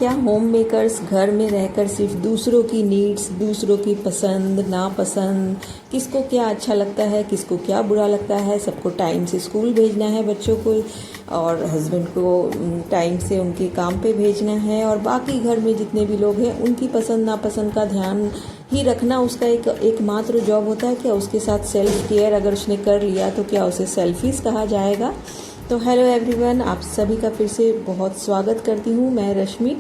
क्या home makers घर में रहकर सिर्फ दूसरों की नीड्स, दूसरों की पसंद नापसंद, किसको क्या अच्छा लगता है, किसको क्या बुरा लगता है, सबको टाइम से स्कूल भेजना है बच्चों को और हस्बैंड को टाइम से उनके काम पे भेजना है और बाकी घर में जितने भी लोग हैं उनकी पसंद नापसंद का ध्यान ही रखना उसका एकमात्र जॉब होता है। क्या उसके साथ सेल्फ केयर अगर उसने कर लिया तो क्या उसे सेल्फिश कहा जाएगा? तो हेलो एवरीवन, आप सभी का फिर से बहुत स्वागत करती हूँ। मैं रश्मि।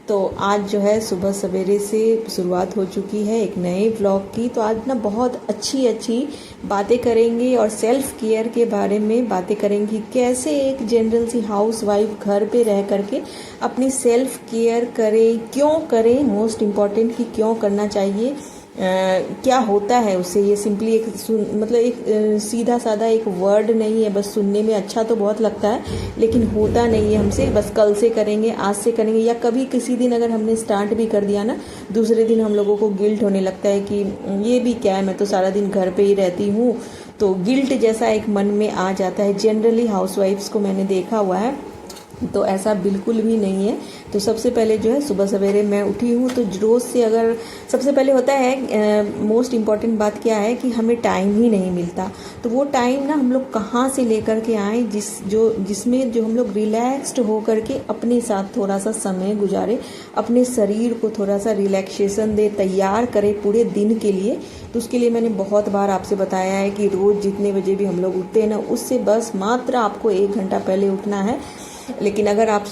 तो आज जो है सुबह सवेरे से शुरुआत हो चुकी है एक नए व्लॉग की। तो आज ना बहुत अच्छी बातें करेंगे और सेल्फ केयर के बारे में बातें करेंगे। कैसे एक जनरल सी हाउस वाइफ घर पे रह करके अपनी सेल्फ केयर करें, क्यों करें, मोस्ट इम्पॉर्टेंट कि क्यों करना चाहिए, क्या होता है उससे। ये सिंपली एक सीधा साधा एक वर्ड नहीं है, बस सुनने में अच्छा तो बहुत लगता है लेकिन होता नहीं है हमसे। बस कल से करेंगे, आज से करेंगे, या कभी किसी दिन अगर हमने स्टार्ट भी कर दिया ना, दूसरे दिन हम लोगों को गिल्ट होने लगता है कि ये भी क्या है, मैं तो सारा दिन घर पे ही रहती हूँ। तो गिल्ट जैसा एक मन में आ जाता है। जनरली हाउसवाइफ्स को मैंने देखा हुआ है, तो ऐसा बिल्कुल भी नहीं है। तो सबसे पहले जो है सुबह सवेरे मैं उठी हूँ तो रोज़ से अगर सबसे पहले होता है मोस्ट इम्पॉर्टेंट बात क्या है कि हमें टाइम ही नहीं मिलता। तो वो टाइम ना हम लोग कहाँ से लेकर के आए जिसमें जो हम लोग रिलैक्स्ड हो करके अपने साथ थोड़ा सा समय गुजारे, अपने शरीर को थोड़ा सा रिलैक्सेशन दे, तैयार करें पूरे दिन के लिए। तो उसके लिए मैंने बहुत बार आपसे बताया है कि रोज़ जितने बजे भी हम लोग उठते हैं ना, उससे बस मात्र आपको 1 घंटा पहले उठना है। लेकिन अगर आप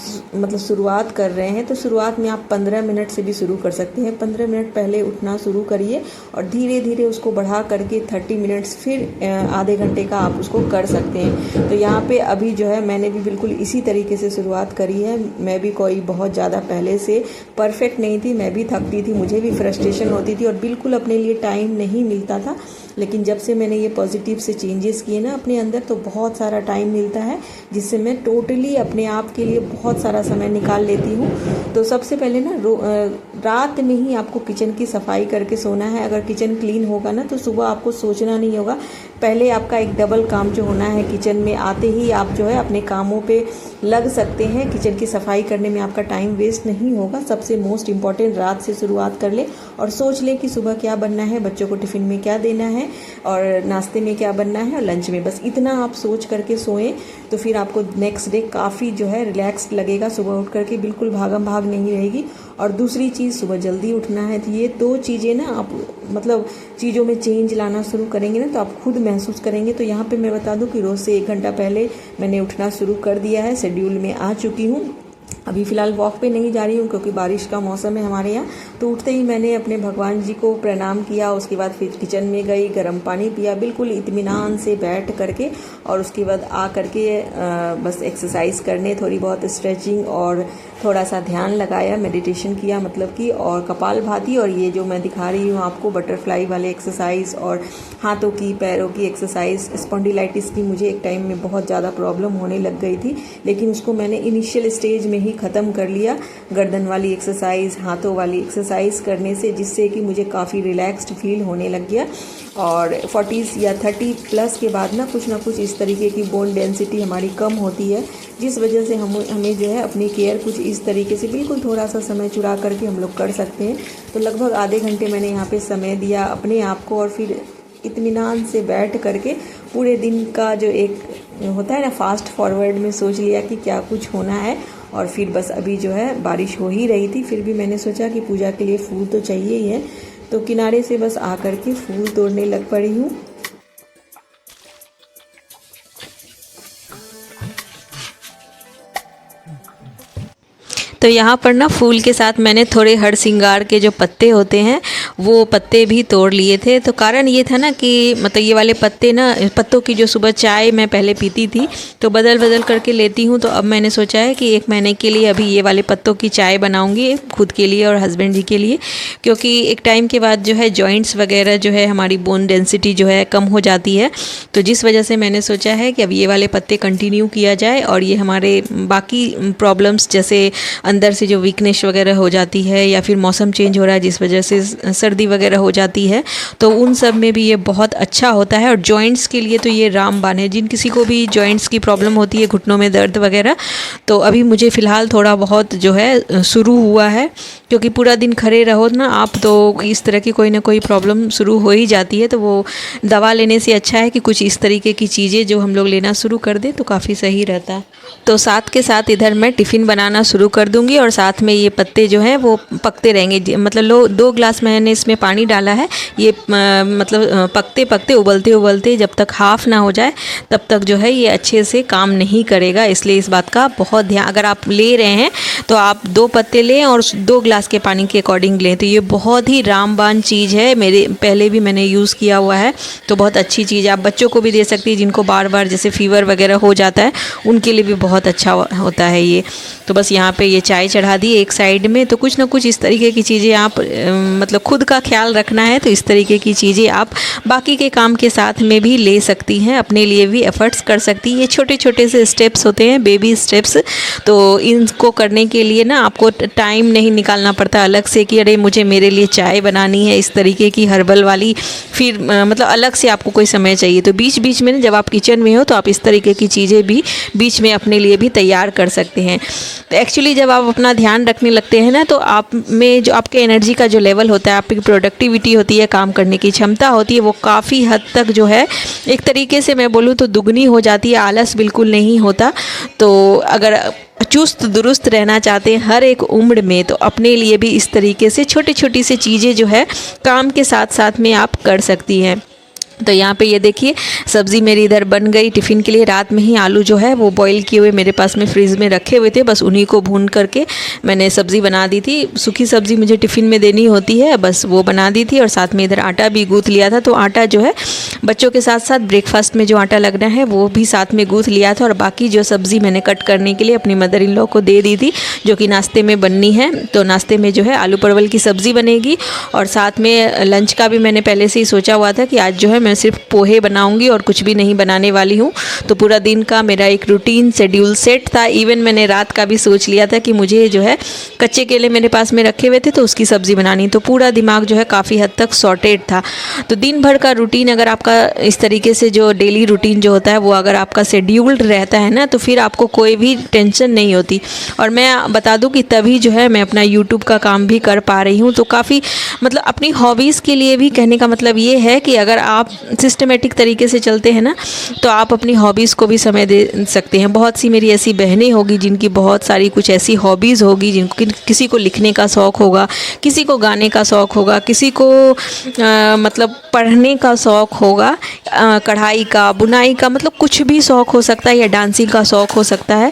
शुरुआत कर रहे हैं तो शुरुआत में आप 15 मिनट से भी शुरू कर सकते हैं। 15 मिनट पहले उठना शुरू करिए और धीरे धीरे उसको बढ़ा करके 30 मिनट्स, फिर आधे घंटे का आप उसको कर सकते हैं। तो यहाँ पे अभी जो है मैंने भी बिल्कुल इसी तरीके से शुरुआत करी है। मैं भी कोई बहुत ज़्यादा पहले से परफेक्ट नहीं थी, मैं भी थकती थी, मुझे भी फ्रस्ट्रेशन होती थी और बिल्कुल अपने लिए टाइम नहीं मिलता था। लेकिन जब से मैंने ये पॉजिटिव से चेंजेस किए ना अपने अंदर, तो बहुत सारा टाइम मिलता है जिससे मैं टोटली अपने आप के लिए बहुत सारा समय निकाल लेती हूँ। तो सबसे पहले ना रात में ही आपको किचन की सफाई करके सोना है। अगर किचन क्लीन होगा ना तो सुबह आपको सोचना नहीं होगा। पहले आपका एक डबल काम जो होना है, किचन में आते ही आप जो है अपने कामों पे लग सकते हैं। किचन की सफाई करने में आपका टाइम वेस्ट नहीं होगा। सबसे मोस्ट इम्पॉर्टेंट, रात से शुरुआत कर ले और सोच ले कि सुबह क्या बनना है, बच्चों को टिफ़िन में क्या देना है और नाश्ते में क्या बनना है और लंच में। बस इतना आप सोच करके सोएं तो फिर आपको नेक्स्ट डे काफ़ी जो है रिलैक्स्ड लगेगा। सुबह उठ करके बिल्कुल भागम भाग नहीं रहेगी। और दूसरी चीज़, सुबह जल्दी उठना है। तो ये 2 चीज़ें ना आप चीज़ों में चेंज लाना शुरू करेंगे ना तो आप खुद महसूस करेंगे। तो यहाँ पे मैं बता दूँ कि रोज़ से 1 घंटा पहले मैंने उठना शुरू कर दिया है, शेड्यूल में आ चुकी हूँ। अभी फ़िलहाल वॉक पे नहीं जा रही हूँ क्योंकि बारिश का मौसम है हमारे यहाँ। तो उठते ही मैंने अपने भगवान जी को प्रणाम किया, उसके बाद फिर किचन में गई, गर्म पानी पिया बिल्कुल इत्मीनान से बैठ करके, और उसके बाद आ करके बस एक्सरसाइज करने, थोड़ी बहुत स्ट्रेचिंग और थोड़ा सा ध्यान लगाया, मेडिटेशन किया और कपालभाति और ये जो मैं दिखा रही हूँ आपको बटरफ्लाई वाले एक्सरसाइज और हाथों की पैरों की एक्सरसाइज। स्पॉन्डिलाइटिस की मुझे एक टाइम में बहुत ज़्यादा प्रॉब्लम होने लग गई थी, लेकिन उसको मैंने इनिशियल स्टेज में ही ख़त्म कर लिया। गर्दन वाली एक्सरसाइज, हाथों वाली एक्सरसाइज करने से, जिससे कि मुझे काफ़ी रिलैक्स्ड फील होने लग गया। और 40 या 30 प्लस के बाद ना कुछ इस तरीके की बोन डेंसिटी हमारी कम होती है, जिस वजह से हमें जो है अपनी केयर कुछ इस तरीके से बिल्कुल थोड़ा सा समय चुरा करके हम लोग कर सकते हैं। तो लगभग आधे घंटे मैंने यहाँ पे समय दिया अपने आप को और फिर इत्मीनान से बैठ करके पूरे दिन का जो एक होता है ना, फास्ट फॉरवर्ड में सोच लिया कि क्या कुछ होना है। और फिर बस अभी जो है बारिश हो ही रही थी, फिर भी मैंने सोचा कि पूजा के लिए फूल तो चाहिए ही है, तो किनारे से बस आकर के फूल तोड़ने लग पड़ी हूँ। तो यहाँ पर ना फूल के साथ मैंने थोड़े हर सिंगार के जो पत्ते होते हैं वो पत्ते भी तोड़ लिए थे। तो कारण ये था ना कि ये वाले पत्तों की जो सुबह चाय मैं पहले पीती थी तो बदल करके लेती हूँ। तो अब मैंने सोचा है कि 1 महीने के लिए अभी ये वाले पत्तों की चाय बनाऊँगी खुद के लिए और हस्बैंड जी के लिए, क्योंकि एक टाइम के बाद जो है जॉइंट्स वगैरह जो है हमारी बोन डेंसिटी जो है कम हो जाती है। तो जिस वजह से मैंने सोचा है कि अब ये वाले पत्ते कंटिन्यू किया जाए और ये हमारे बाकी प्रॉब्लम्स जैसे अंदर से जो वीकनेस वगैरह हो जाती है या फिर मौसम चेंज हो रहा है जिस वजह से सर्दी वगैरह हो जाती है तो उन सब में भी ये बहुत अच्छा होता है। और जॉइंट्स के लिए तो ये रामबाण है, जिन किसी को भी जॉइंट्स की प्रॉब्लम होती है, घुटनों में दर्द वगैरह, तो अभी मुझे फ़िलहाल थोड़ा बहुत जो है शुरू हुआ है, क्योंकि पूरा दिन खड़े रहो ना आप तो इस तरह की कोई ना कोई प्रॉब्लम शुरू हो ही जाती है। तो वो दवा लेने से अच्छा है कि कुछ इस तरीके की चीज़ें जो हम लोग लेना शुरू कर दें तो काफ़ी सही रहता है। तो साथ के साथ इधर मैं टिफ़िन बनाना शुरू कर दूंगी और साथ में ये पत्ते जो हैं वो पकते रहेंगे। मतलब 2 ग्लास मैंने इसमें पानी डाला है, ये मतलब पकते पकते उबलते उबलते जब तक हाफ़ ना हो जाए तब तक जो है ये अच्छे से काम नहीं करेगा। इसलिए इस बात का बहुत ध्यान, अगर आप ले रहे हैं तो आप 2 पत्ते लें और 2 ग्लास के पानी के अकॉर्डिंग लें। तो ये बहुत ही रामबाण चीज़ है, मेरे पहले भी मैंने यूज़ किया हुआ है, तो बहुत अच्छी चीज़ है। आप बच्चों को भी दे सकती है जिनको बार बार जैसे फ़ीवर वगैरह हो जाता है, उनके लिए भी बहुत अच्छा होता है ये। तो बस यहाँ पे ये चाय चढ़ा दी एक साइड में। तो कुछ ना कुछ इस तरीके की चीज़ें आप मतलब खुद का ख्याल रखना है तो इस तरीके की चीज़ें आप बाकी के काम के साथ में भी ले सकती हैं, अपने लिए भी एफ़र्ट्स कर सकती हैं। ये छोटे छोटे से स्टेप्स होते हैं, बेबी स्टेप्स, तो इनको करने के लिए ना आपको टाइम नहीं निकालना पड़ता अलग से कि अरे मुझे मेरे लिए चाय बनानी है इस तरीके की हर्बल वाली, फिर मतलब अलग से आपको कोई समय चाहिए। तो बीच बीच में जब आप किचन में हो तो आप इस तरीके की चीज़ें भी बीच में अपने लिए भी तैयार कर सकते हैं। तो एक्चुअली जब आप अपना ध्यान रखने लगते हैं ना तो आप में जो आपके एनर्जी का जो लेवल होता है, आपकी प्रोडक्टिविटी होती है, काम करने की क्षमता होती है, वो काफ़ी हद तक जो है एक तरीके से मैं बोलूँ तो दुगनी हो जाती है। आलस बिल्कुल नहीं होता। तो अगर चुस्त दुरुस्त रहना चाहते हैं हर एक उम्र में तो अपने लिए भी इस तरीके से छोटी छोटी सी चीज़ें जो है काम के साथ साथ में आप कर सकती हैं। तो यहाँ पे ये देखिए सब्ज़ी मेरी इधर बन गई टिफ़िन के लिए। रात में ही आलू जो है वो बॉईल किए हुए मेरे पास में फ्रिज में रखे हुए थे, बस उन्हीं को भून करके मैंने सब्ज़ी बना दी थी। सूखी सब्ज़ी मुझे टिफ़िन में देनी होती है, बस वो बना दी थी। और साथ में इधर आटा भी गूँथ लिया था, तो आटा जो है बच्चों के साथ साथ ब्रेकफास्ट में जो आटा लगना है वो भी साथ में गूँथ लिया था। और बाकी जो सब्ज़ी मैंने कट करने के लिए अपनी मदर इन लॉ को दे दी थी, जो कि नाश्ते में बननी है। तो नाश्ते में जो है आलू परवल की सब्ज़ी बनेगी और साथ में लंच का भी मैंने पहले से ही सोचा हुआ था कि आज जो है मैं सिर्फ पोहे बनाऊंगी और कुछ भी नहीं बनाने वाली हूँ। तो पूरा दिन का मेरा एक रूटीन शेड्यूल सेट था। इवन मैंने रात का भी सोच लिया था कि मुझे जो है कच्चे केले मेरे पास में रखे हुए थे तो उसकी सब्ज़ी बनानी। तो पूरा दिमाग जो है काफ़ी हद तक सॉर्टेड था। तो दिन भर का रूटीन अगर आपका इस तरीके से जो डेली रूटीन जो होता है वो अगर आपका शेड्यूल्ड रहता है ना तो फिर आपको कोई भी टेंशन नहीं होती। और मैं बता दूं कि तभी जो है मैं अपना यूट्यूब का काम भी कर पा रही हूँ। तो काफ़ी मतलब अपनी हॉबीज़ के लिए भी कहने का मतलब ये है कि अगर आप सिस्टमेटिक तरीके से चलते हैं ना तो आप अपनी हॉबीज़ को भी समय दे सकते हैं। बहुत सी मेरी ऐसी बहनें होगी जिनकी बहुत सारी कुछ ऐसी हॉबीज़ होगी, जिनको किसी को लिखने का शौक़ होगा, किसी को गाने का शौक़ होगा, किसी को मतलब पढ़ने का शौक़ होगा, कढ़ाई का, बुनाई का, मतलब कुछ भी शौक़ हो सकता है, या डांसिंग का शौक़ हो सकता है।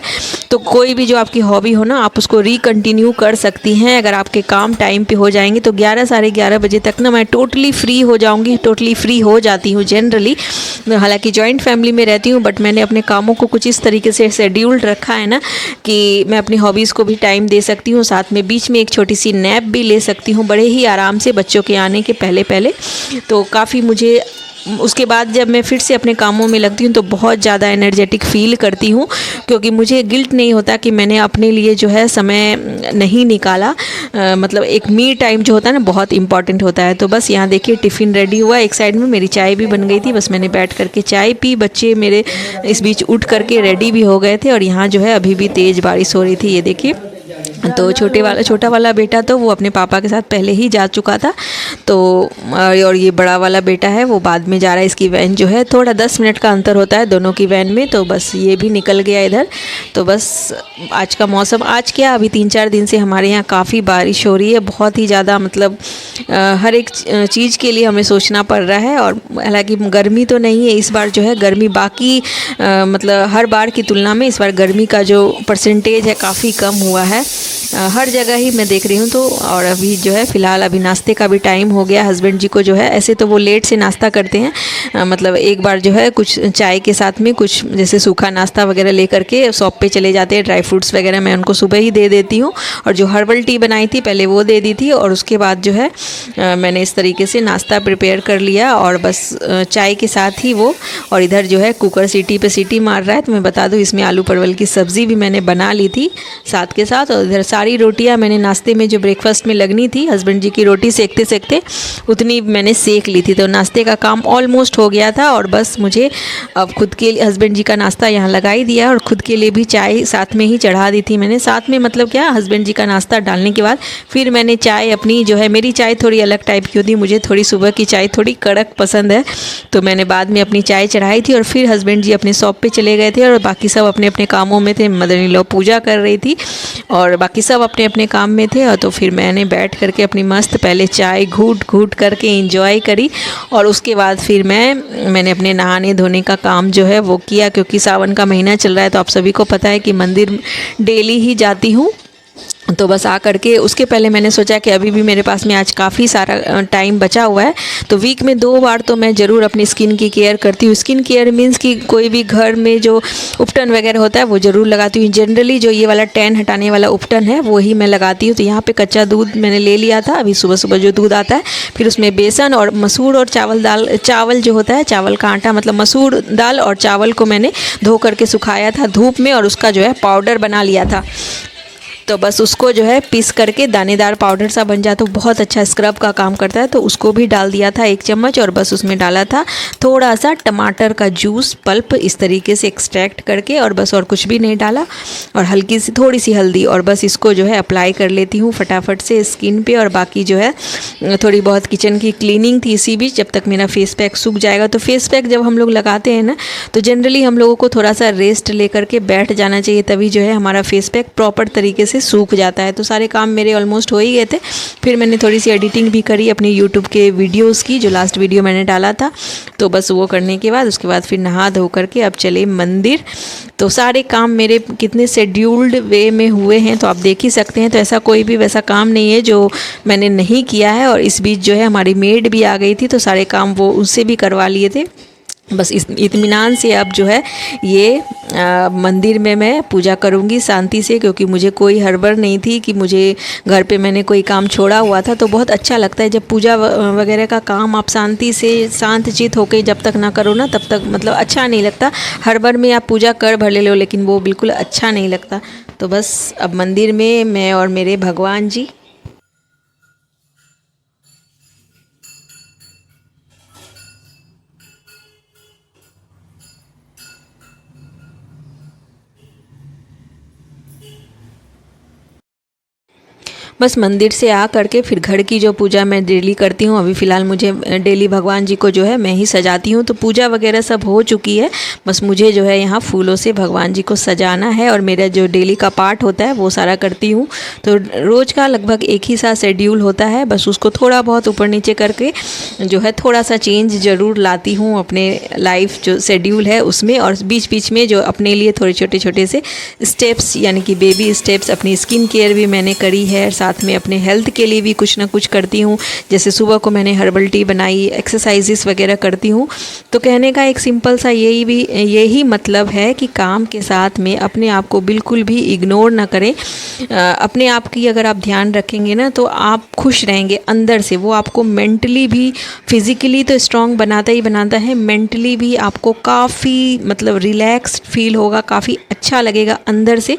तो कोई भी जो आपकी हॉबी हो ना आप उसको रिकंटिन्यू कर सकती हैं। अगर आपके काम टाइम पे हो जाएंगे तो 11 साढ़े 11 बजे तक ना मैं टोटली फ्री हो जाऊंगी, टोटली फ्री हो जाती हूँ जनरली। हालांकि जॉइंट फैमिली में रहती हूँ बट मैंने अपने कामों को कुछ इस तरीके से शेड्यूल्ड रखा है ना कि मैं अपनी हॉबीज़ को भी टाइम दे सकती हूँ, साथ में बीच में एक छोटी सी नैप भी ले सकती हूँ बड़े ही आराम से बच्चों के आने के पहले पहले। तो काफ़ी मुझे उसके बाद जब मैं फिर से अपने कामों में लगती हूँ तो बहुत ज़्यादा एनर्जेटिक फ़ील करती हूँ, क्योंकि मुझे गिल्ट नहीं होता कि मैंने अपने लिए जो है समय नहीं निकाला। मतलब एक मी टाइम जो होता है ना बहुत इंपॉर्टेंट होता है। तो बस यहाँ देखिए टिफ़िन रेडी हुआ, एक साइड में मेरी चाय भी बन गई थी, बस मैंने बैठ करके चाय पी। बच्चे मेरे इस बीच उठ करके रेडी भी हो गए थे और यहाँ जो है अभी भी तेज़ बारिश हो रही थी। ये देखिए तो छोटा वाला बेटा तो वो अपने पापा के साथ पहले ही जा चुका था। तो और ये बड़ा वाला बेटा है वो बाद में जा रहा है। इसकी वैन जो है थोड़ा 10 मिनट का अंतर होता है दोनों की वैन में। तो बस ये भी निकल गया इधर। तो बस आज का मौसम, आज क्या अभी 3-4 दिन से हमारे यहाँ काफ़ी बारिश हो रही है, बहुत ही ज़्यादा। मतलब हर एक चीज़ के लिए हमें सोचना पड़ रहा है। और हालांकि गर्मी तो नहीं है इस बार, जो है गर्मी बाकी मतलब हर बार की तुलना में इस बार गर्मी का जो परसेंटेज है काफ़ी कम हुआ है हर जगह ही मैं देख रही हूँ। तो और अभी जो है फ़िलहाल अभी नाश्ते का भी टाइम हो गया। हस्बैंड जी को जो है ऐसे तो वो लेट से नाश्ता करते हैं, मतलब एक बार जो है कुछ चाय के साथ में कुछ जैसे सूखा नाश्ता वगैरह लेकर के शॉप पे चले जाते हैं। ड्राई फ्रूट्स वगैरह मैं उनको सुबह ही दे देती हूँ, और जो हर्बल टी बनाई थी पहले वो दे दी थी, और उसके बाद जो है मैंने इस तरीके से नाश्ता प्रिपेयर कर लिया और बस चाय के साथ ही वो। और इधर जो है कुकर सीटी पे सीटी मार रहा है। तो मैं बता दूँ इसमें आलू परवल की सब्ज़ी भी मैंने बना ली थी साथ के साथ, और इधर सारी रोटियां मैंने नाश्ते में जो ब्रेकफास्ट में लगनी थी, हस्बैंड जी की रोटी सेकते सेकते उतनी मैंने सेक ली थी। तो नाश्ते का काम ऑलमोस्ट हो गया था और बस मुझे अब खुद के लिए हस्बैंड जी का नाश्ता यहाँ लगा ही दिया और खुद के लिए भी चाय साथ में ही चढ़ा दी थी मैंने। साथ में मतलब क्या, हस्बैंड जी का नाश्ता डालने के बाद फिर मैंने चाय अपनी जो है, मेरी चाय थोड़ी अलग टाइप की होती है, मुझे थोड़ी सुबह की चाय थोड़ी कड़क पसंद है, तो मैंने बाद में अपनी चाय चढ़ाई थी और फिर हस्बैंड जी अपने शॉप पे चले गए थे और बाकी सब अपने अपने कामों में थे। मदर इन लॉ पूजा कर रही थी और बाकी सब अपने अपने काम में थे। और तो फिर मैंने बैठ करके अपनी मस्त पहले चाय घूट घूट करके एंजॉय करी और उसके बाद फिर मैंने अपने नहाने धोने का काम जो है वो किया, क्योंकि सावन का महीना चल रहा है तो आप सभी को पता है कि मंदिर डेली ही जाती हूँ। तो बस आ करके उसके पहले मैंने सोचा कि अभी भी मेरे पास में आज काफ़ी सारा टाइम बचा हुआ है, तो वीक में 2 बार तो मैं ज़रूर अपनी स्किन की केयर करती हूँ। स्किन केयर मीन्स कि कोई भी घर में जो उपटन वगैरह होता है वो ज़रूर लगाती हूँ। जनरली जो ये वाला टैन हटाने वाला उपटन है वो ही मैं लगाती हूँ। तो यहाँ पे कच्चा दूध मैंने ले लिया था, अभी सुबह सुबह जो दूध आता है, फिर उसमें बेसन और मसूर और चावल जो होता है, चावल का आटा मतलब मसूर दाल और चावल को मैंने धो करके सुखाया था धूप में और उसका जो है पाउडर बना लिया था। तो बस उसको जो है पीस करके दानेदार पाउडर सा बन जाता, तो बहुत अच्छा स्क्रब का काम करता है। तो उसको भी डाल दिया था 1 चम्मच और बस उसमें डाला था थोड़ा सा टमाटर का जूस पल्प इस तरीके से एक्सट्रैक्ट करके, और बस और कुछ भी नहीं डाला, और हल्की सी थोड़ी सी हल्दी, और बस इसको जो है अप्लाई कर लेती हूँ फटाफट से स्किन पे। और बाकी जो है थोड़ी बहुत किचन की क्लीनिंग थी इसी बीच, जब तक मेरा फेस पैक सूख जाएगा। तो फेस पैक जब हम लोग लगाते हैं ना, तो जनरली हम लोगों को थोड़ा सा रेस्ट लेकर के बैठ जाना चाहिए, तभी जो है हमारा फेस पैक प्रॉपर तरीके से सूख जाता है। तो सारे काम मेरे ऑलमोस्ट हो ही गए थे। फिर मैंने थोड़ी सी एडिटिंग भी करी अपनी यूट्यूब के वीडियोस की, जो लास्ट वीडियो मैंने डाला था। तो बस वो करने के बाद उसके बाद फिर नहा धो करके अब चले मंदिर। तो सारे काम मेरे कितने शेड्यूल्ड वे में हुए हैं तो आप देख ही सकते हैं। तो ऐसा कोई भी वैसा काम नहीं है जो मैंने नहीं किया है। और इस बीच जो है हमारी मेड भी आ गई थी, तो सारे काम वो उससे भी करवा लिए थे। बस इस इत्मीनान से अब जो है ये मंदिर में मैं पूजा करूंगी शांति से, क्योंकि मुझे कोई हड़बड़ नहीं थी कि मुझे घर पे मैंने कोई काम छोड़ा हुआ था। तो बहुत अच्छा लगता है जब पूजा वगैरह का काम आप शांति से शांतचित होकर जब तक ना करो ना, तब तक मतलब अच्छा नहीं लगता। हड़बड़ में आप पूजा कर भर ले लो, लेकिन वो बिल्कुल अच्छा नहीं लगता। तो बस अब मंदिर में मैं और मेरे भगवान जी। बस मंदिर से आ करके फिर घर की जो पूजा मैं डेली करती हूँ, अभी फ़िलहाल मुझे डेली भगवान जी को जो है मैं ही सजाती हूँ। तो पूजा वगैरह सब हो चुकी है, बस मुझे जो है यहाँ फूलों से भगवान जी को सजाना है और मेरा जो डेली का पाठ होता है वो सारा करती हूँ। तो रोज़ का लगभग एक ही सा शेड्यूल होता है, बस उसको थोड़ा बहुत ऊपर नीचे करके जो है थोड़ा सा चेंज ज़रूर लाती हूँ अपने लाइफ जो शेड्यूल है उसमें। और बीच बीच में जो अपने लिए थोड़े छोटे छोटे से स्टेप्स यानी कि बेबी स्टेप्स, अपनी स्किन केयर भी मैंने करी है, साथ में अपने हेल्थ के लिए भी कुछ ना कुछ करती हूँ। जैसे सुबह को मैंने हर्बल टी बनाई, एक्सरसाइजेस वगैरह करती हूँ। तो कहने का एक सिंपल सा यही मतलब है कि काम के साथ में अपने आप को बिल्कुल भी इग्नोर ना करें। अपने आप की अगर आप ध्यान रखेंगे ना तो आप खुश रहेंगे अंदर से। वो आपको मेंटली भी, फिज़िकली तो स्ट्रॉन्ग बनाता ही बनाता है, मेंटली भी आपको काफ़ी मतलब रिलैक्स्ड फील होगा, काफ़ी अच्छा लगेगा अंदर से।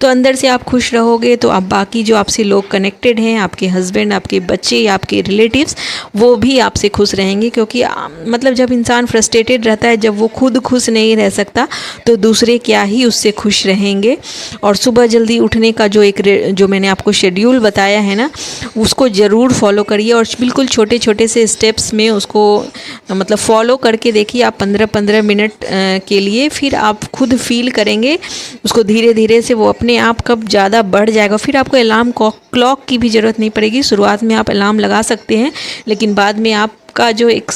तो अंदर से आप खुश रहोगे तो आप बाकी जो आपसे लोग कनेक्टेड हैं, आपके हस्बैंड, आपके बच्चे या आपके रिलेटिव्स, वो भी आपसे खुश रहेंगे। क्योंकि मतलब जब इंसान फ्रस्ट्रेटेड रहता है, जब वो खुद खुश नहीं रह सकता तो दूसरे क्या ही उससे खुश रहेंगे। और सुबह जल्दी उठने का जो मैंने आपको शेड्यूल बताया है ना, उसको ज़रूर फॉलो करिए और बिल्कुल छोटे छोटे से स्टेप्स में उसको मतलब फॉलो करके देखिए आप 15-15 मिनट के लिए, फिर आप खुद फील करेंगे उसको धीरे धीरे से। वो अपने आप कब ज़्यादा बढ़ जाएगा, फिर आपको अलार्म क्लॉक की भी ज़रूरत नहीं पड़ेगी। शुरुआत में आप अलार्म लगा सकते हैं, लेकिन बाद में आपका जो एक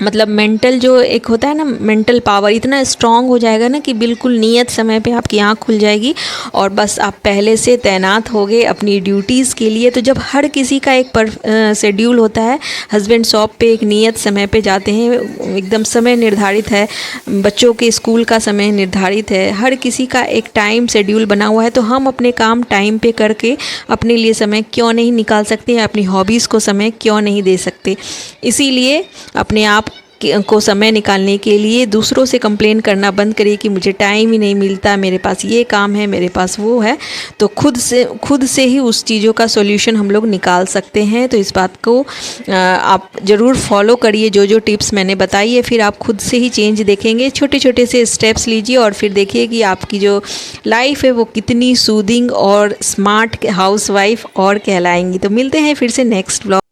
मतलब मेंटल जो एक होता है ना, मेंटल पावर इतना स्ट्रांग हो जाएगा ना कि बिल्कुल नियत समय पे आपकी आँख खुल जाएगी और बस आप पहले से तैनात हो गए अपनी ड्यूटीज़ के लिए। तो जब हर किसी का एक शेड्यूल होता है, हस्बैंड शॉप पे एक नियत समय पे जाते हैं, एकदम समय निर्धारित है, बच्चों के स्कूल का समय निर्धारित है, हर किसी का एक टाइम शेड्यूल बना हुआ है। तो हम अपने काम टाइम पे करके अपने लिए समय क्यों नहीं निकाल सकते, अपनी हॉबीज़ को समय क्यों नहीं दे सकते। इसीलिए अपने आप को समय निकालने के लिए दूसरों से कंप्लेन करना बंद करिए कि मुझे टाइम ही नहीं मिलता, मेरे पास ये काम है, मेरे पास वो है। तो खुद से ही उस चीज़ों का सॉल्यूशन हम लोग निकाल सकते हैं। तो इस बात को आप ज़रूर फॉलो करिए, जो जो टिप्स मैंने बताई है, फिर आप खुद से ही चेंज देखेंगे। छोटे छोटे से स्टेप्स लीजिए और फिर देखिए कि आपकी जो लाइफ है वो कितनी सूदिंग और स्मार्ट हाउसवाइफ और कहलाएंगी। तो मिलते हैं फिर से नेक्स्ट ब्लॉग।